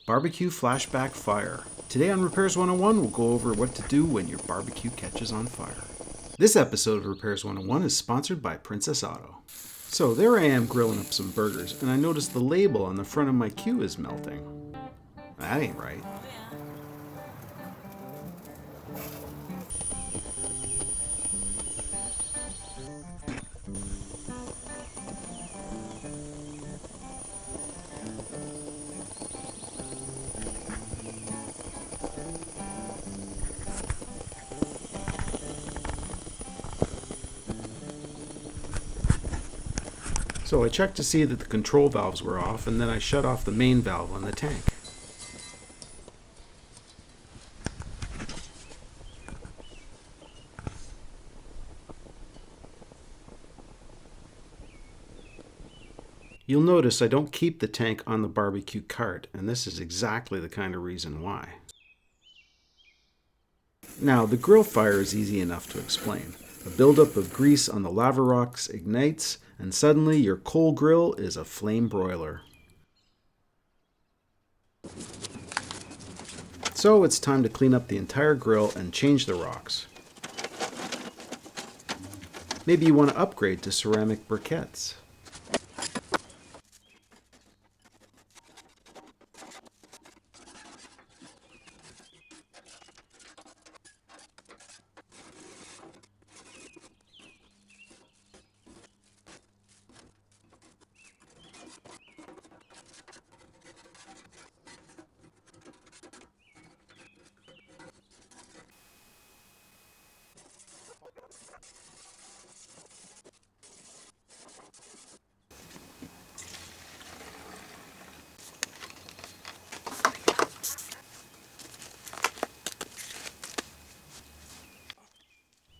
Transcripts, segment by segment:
BBQ Flashback Fire. Today on Repairs 101, we'll go over what to do when your barbecue catches on fire. This episode of Repairs 101 is sponsored by Princess Auto. So there I am grilling up some burgers, and I notice the label on the front of my Q is melting. That ain't right. So I checked to see that the control valves were off, and then I shut off the main valve on the tank. You'll notice I don't keep the tank on the barbecue cart, and this is exactly the kind of reason why. Now, the grill fire is easy enough to explain. A buildup of grease on the lava rocks ignites, and suddenly your coal grill is a flame broiler. So it's time to clean up the entire grill and change the rocks. Maybe you want to upgrade to ceramic briquettes.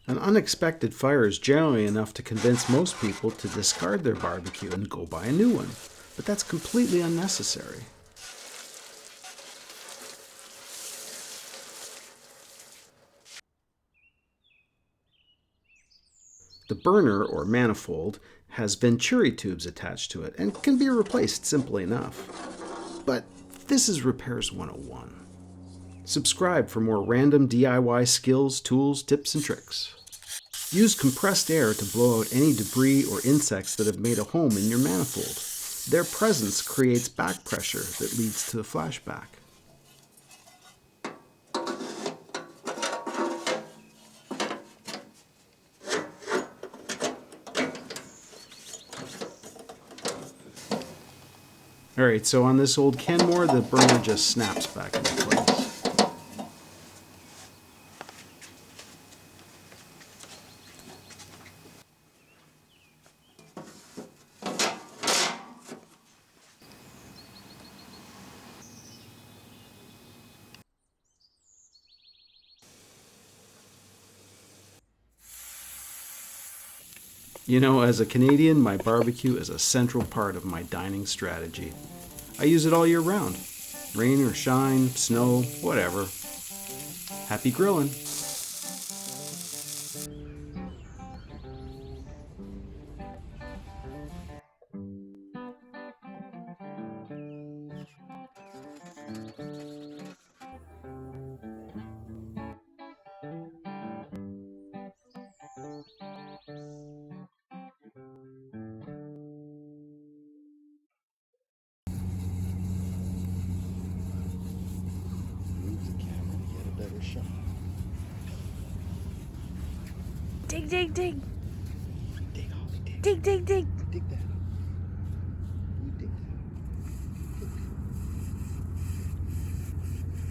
An unexpected fire is generally enough to convince most people to discard their barbecue and go buy a new one, but that's completely unnecessary. The burner, or manifold, has venturi tubes attached to it and can be replaced simply enough. But this is Repairs 101. Subscribe for more random DIY skills, tools, tips, and tricks. Use compressed air to blow out any debris or insects that have made a home in your manifold. Their presence creates back pressure that leads to a flashback. Alright, so on this old Kenmore, the burner just snaps back into place. You know, as a Canadian, my barbecue is a central part of my dining strategy. I use it all year round. Rain or shine, snow, whatever. Happy grilling! Shot. Dig, dig, dig. Dig, Holly, dig. Dig, dig, dig. Dig that.